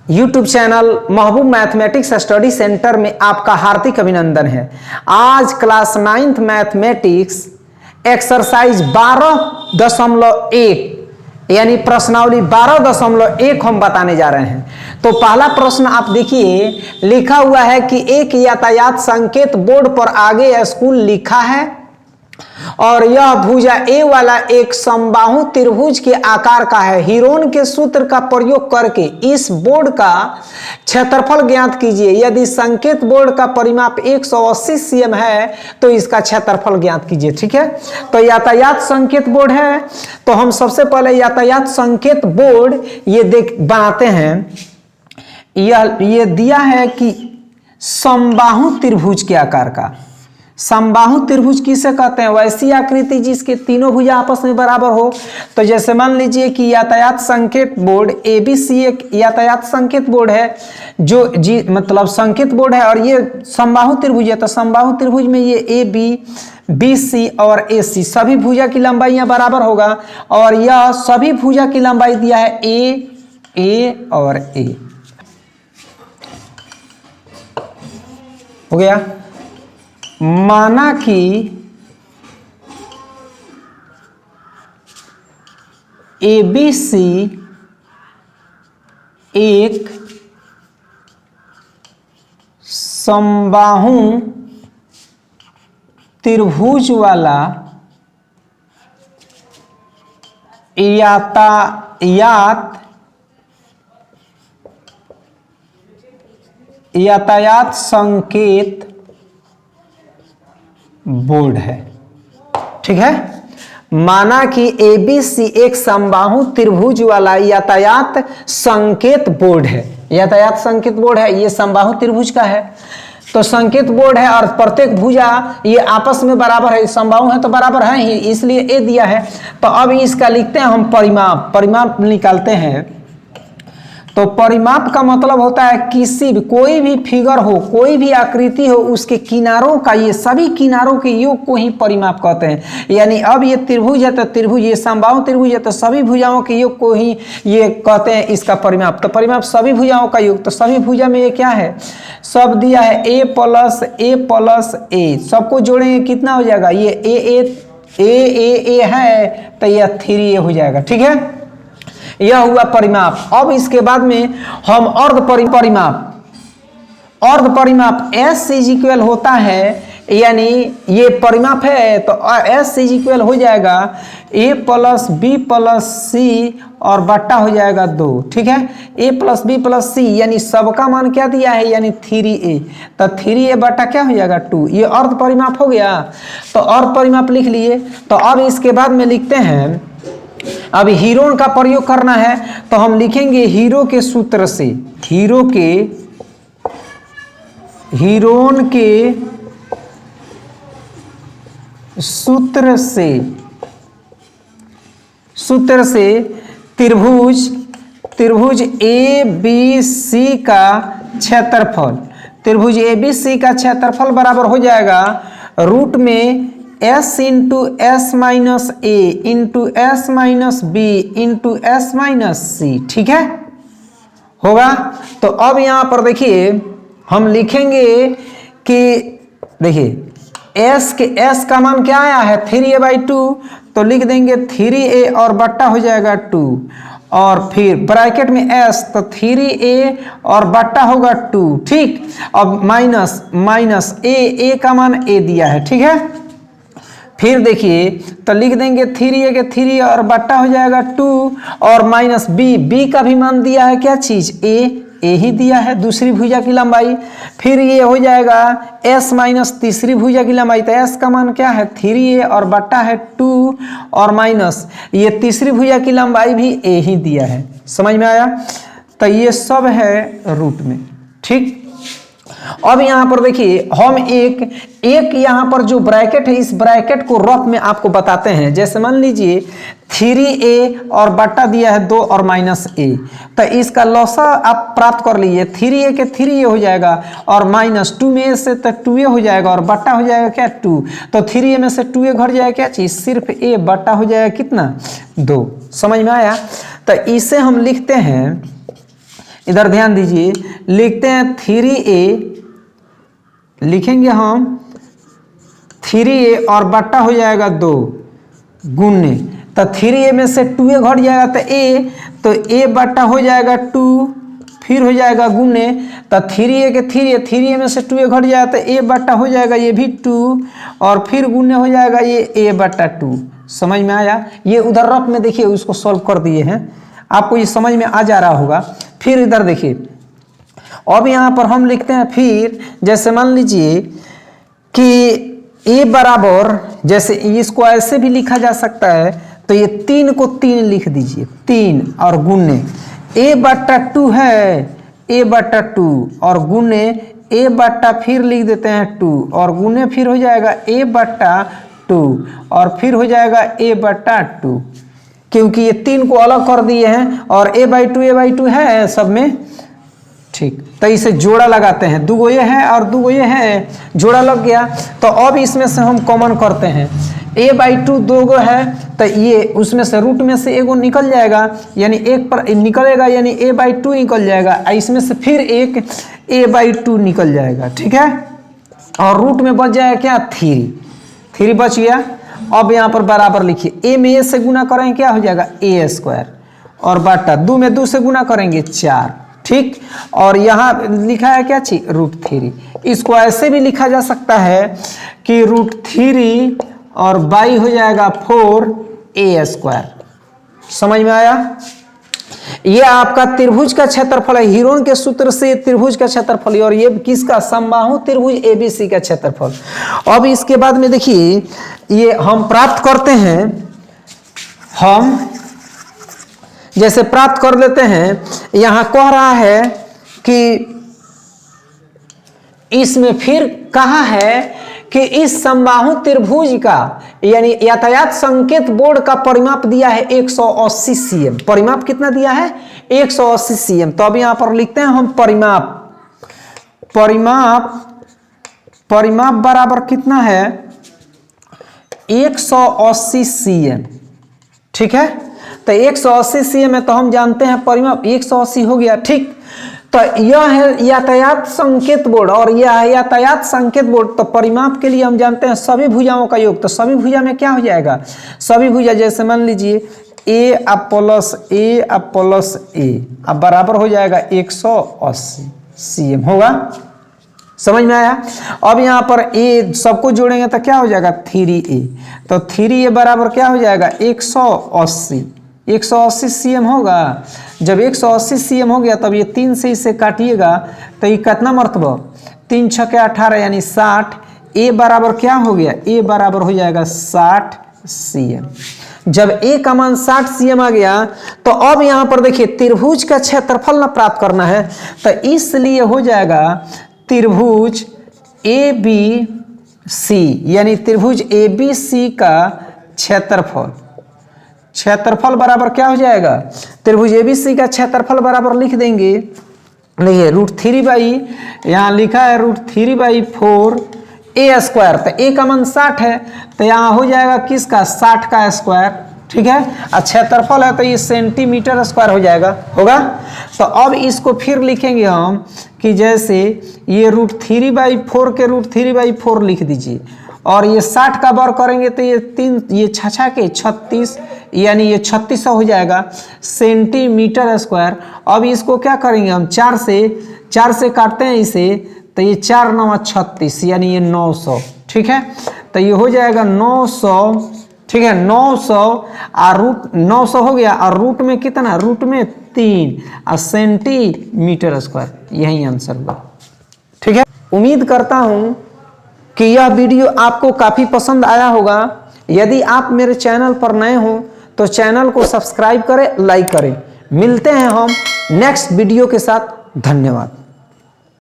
YouTube channel महबूब mathematics study centre में आपका हार्दिक अभिनंदन है। आज क्लास 9th मैथमेटिक्स एक्सरसाइज 12.1 यानी प्रश्नावली 12.1 हम बताने जा रहे हैं। तो पहला प्रश्न आप देखिए, लिखा हुआ है कि एक यातायात संकेत बोर्ड पर आगे स्कूल लिखा है और यह भुजा ए वाला एक समबाहु त्रिभुज के आकार का है। हीरोन के सूत्र का प्रयोग करके इस बोर्ड का क्षेत्रफल ज्ञात कीजिए। यदि संकेत बोर्ड का परिमाप 180 cm है तो इसका क्षेत्रफल ज्ञात कीजिए। ठीक है, तो यातायात संकेत बोर्ड है, तो हम सबसे पहले यातायात संकेत बोर्ड ये बनाते हैं। ये दिया है कि समबाहु त्रिभुज के आकार का। समबाहु त्रिभुज किसे कहते हैं? वैसी आकृति जिसके तीनों भुजा आपस में बराबर हो। तो जैसे मान लीजिए कि यातायात संकेत बोर्ड ABC एक यातायात संकेत बोर्ड है, जो मतलब संकेत बोर्ड है, और ये समबाहु त्रिभुज है। तो समबाहु त्रिभुज में ये AB, BC और AC सभी भुजा की लंबाई यहाँ बराबर होगा, और यह सभी भुजा की लंबाई दिया है A और A। हो गया। माना कि ABC एक समबाहु त्रिभुज वाला यातायात संकेत बोर्ड है। ठीक है, माना कि ABC एक समबाहु त्रिभुज वाला यातायात संकेत बोर्ड है। यातायात संकेत बोर्ड है, ये समबाहु त्रिभुज का है। तो संकेत बोर्ड है और प्रत्येक भुजा ये आपस में बराबर है, समबाहु है तो बराबर है ही, इसलिए A दिया है। तो अब इसका लिखते हैं हम परिमाप निकालते हैं। तो परिमाप का मतलब होता है किसी भी कोई भी फिगर हो, कोई भी आकृति हो, उसके किनारों का, ये सभी किनारों के योग को ही परिमाप कहते हैं। यानी अब ये त्रिभुज है तो त्रिभुज, ये समबाहु त्रिभुज है तो सभी भुजाओं के योग को ही ये कहते हैं इसका परिमाप। तो परिमाप सभी भुजाओं का योग। तो सभी भुजा में ये क्या है? सब दिया है A प्लस A, सबको जोड़ेंगे कितना हो जाएगा? ये A है तो यह 3A हो जाएगा। ठीक है, यह हुआ परिमाप। अब इसके बाद में हम अर्ध परिमाप S इज इक्वल होता है, यानी ये परिमाप है तो S इज इक्वल हो जाएगा A plus B plus C और बट्टा हो जाएगा 2। ठीक है, A plus B plus C यानी सबका मान क्या दिया है? यानी 3A। तो 3A बट्टा क्या हो जाएगा? 2। ये अर्ध परिमाप हो गया। तो अर्ध परिमाप लिख लिए। तो अब इसके बाद में लिखते हैं, अब हीरोन का प्रयोग करना है तो हम लिखेंगे हीरोन के सूत्र से त्रिभुज ABC का क्षेत्रफल बराबर हो जाएगा रूट में S into S minus A into S minus B into S minus C। ठीक है, होगा। तो अब यहां पर देखिए हम लिखेंगे कि देखिए S का मान क्या आया है? 3A/2, तो लिख देंगे 3A और बट्टा हो जाएगा 2, और फिर ब्रैकेट में S, तो 3A और बट्टा होगा 2। ठीक, अब माइनस A का मान A दिया है। ठीक है, फिर देखिए तो लिख देंगे 3A के 3 और बट्टा हो जाएगा 2, और माइनस B का भी मान दिया है क्या चीज? A ही दिया है, दूसरी भुजा की लंबाई। फिर ये हो जाएगा S माइनस तीसरी भुजा की लंबाई। तो S का मान क्या है? 3A और बट्टा है 2, और माइनस ये तीसरी भुजा की लंबाई भी A ही दिया है। समझ में आया? तो ये सब है रूट में। ठीक, अब यहां पर देखिए हम एक यहां पर जो ब्रैकेट है, इस ब्रैकेट को रफ में आपको बताते हैं। जैसे मान लीजिए 3A और बट्टा दिया है 2 और माइनस A, तो इसका लौसा आप प्राप्त कर लीजिए। 3A के 3A हो जाएगा, और माइनस 2 में से तो 2A हो जाएगा, और बट्टा हो जाएगा क्या? 2। तो 3A में से 2A घट जाएगा क्या चीज? सिर्फ A, बट्टा हो जाएगा कितना? 2। समझ में आया? तो इसे हम लिखते हैं इधर ध्यान दीजिए, लिखते हैं 3a, लिखेंगे हम 3a और बट्टा हो जाएगा 2 गुने, तो 3a में से 2a घट जाएगा तो a बट्टा हो जाएगा 2, फिर हो जाएगा गुने, तो 3a के 3a में से 2a घट जाएगा तो a बट्टा हो जाएगा ये भी 2, और फिर गुने हो जाएगा ये a बट्टा 2। समझ में आया? ये उधर रफ में देखिए उसको सॉल्व कर दिए हैं, आपको ये समझ में आ जा रहा होगा। फिर इधर देखिए, अब यहाँ पर हम लिखते हैं, फिर जैसे मान लीजिए कि a बराबर, जैसे इसको ऐसे भी लिखा जा सकता है, तो ये 3 को 3 लिख दीजिए, 3 और गुने a बट्टा 2 है, a बट्टा 2 और गुने a बट्टा फिर लिख देते हैं 2 और गुने फिर हो जाएगा a बट्टा 2 और फिर हो जाएगा a बट्टा 2, क्योंकि ये 3 को अलग कर दिए हैं और a/2 है सब में, ठीक। तो इसे जोड़ा लगाते हैं, 2 ये है और 2 ये है, जोड़ा लग गया। तो अब इसमें से हम कॉमन करते हैं, a/2 2 है, तो ये उसमें से रूट में से एगो निकल जाएगा, यानी एक पर निकलेगा, यानी a/2 निकल जाएगा, इसमें से फिर एक a/2 निकल जाएगा, ठीक है। और रूट में बच जाएगा क्या? 3 बच गया। अब यहाँ पर बराबर लिखिए, a में a से गुना करेंगे क्या हो जाएगा? a² और बट्टा 2 में 2 से गुना करेंगे 4, ठीक। और यहाँ लिखा है क्या चीज? √3। इसको ऐसे भी लिखा जा सकता है कि √3 और बाई हो जाएगा 4a²। समझ में आया? ये आपका त्रिभुज का क्षेत्रफल है, हीरोन के सूत्र से त्रिभुज का क्षेत्रफल, और ये किसका? समबाहु त्रिभुज ABC का क्षेत्रफल। अब इसके बाद में देखिए, ये हम प्राप्त करते हैं, हम जैसे प्राप्त कर लेते हैं, यहां कह रहा है कि इसमें फिर कहा है कि इस समबाहु त्रिभुज का, यानी यातायात संकेत बोर्ड का परिमाप दिया है 180 cm। परिमाप कितना दिया है? 180 cm। तो अब यहां पर लिखते हैं हम परिमाप बराबर कितना है? 180 cm, ठीक है। तो 180 cm है, तो हम जानते हैं परिमाप 180 हो गया, ठीक। तो यह है यातायात संकेत बोर्ड, और यह है यातायात संकेत बोर्ड। तो परिमाप के लिए हम जानते हैं सभी भुजाओं का योग, तो सभी भुजा में क्या हो जाएगा? सभी भुजा, जैसे मान लीजिए a प्लस a अब बराबर हो जाएगा 180 cm होगा। समझ में आया? अब यहाँ पर a सबको जोड़ेंगे तो क्या हो जाएगा? 3a। तो 3a बराबर क्या हो जाएगा? 180 cm होगा। जब 180 cm हो गया, तब ये 3 से इसे काटिएगा तो ये कितना मरतबा? 3 × 6 = 18 यानी 60। a बराबर क्या हो गया? a बराबर हो जाएगा 60 cm। जब a का मान 60 cm आ गया, तो अब यहाँ पर देखिए त्रिभुज का क्षेत्रफल ना प्राप्त करना है, तो इसलिए हो जाएगा त्रिभुज ABC, यानी त्रिभुज ABC का क्षेत्रफल बराबर क्या हो जाएगा? त्रिभुज ABC का क्षेत्रफल बराबर लिख देंगे, देखिए √3 यहाँ लिखा है √3/4a²। तो a का मान 60 है, तो यहाँ हो जाएगा किसका? 60 का स्क्वायर, ठीक है। क्षेत्रफल है तो ये सेंटीमीटर² हो जाएगा, होगा। तो अब इसको फिर लिखेंगे हम कि जैसे ये √3/4 के √3/4 लिख दीजिए, और ये 60 का वर्ग करेंगे तो ये 6 के 36, यानी ये 3600 हो जाएगा सेंटीमीटर²। अब इसको क्या करेंगे हम? 4 से काटते हैं इसे, तो ये 4 × 9 = 36, यानी ये 900, ठीक है। तो ये हो जाएगा 900, ठीक है। 900 और √900 हो गया, और रूट में कितना? रूट में 3 और सेंटीमीटर²। यही आंसर हुआ, ठीक है। उम्मीद करता हूं कि यह वीडियो आपको काफी पसंद आया होगा। यदि आप मेरे चैनल पर नए हो तो चैनल को सब्सक्राइब करें, लाइक करें। मिलते हैं हम नेक्स्ट वीडियो के साथ। धन्यवाद।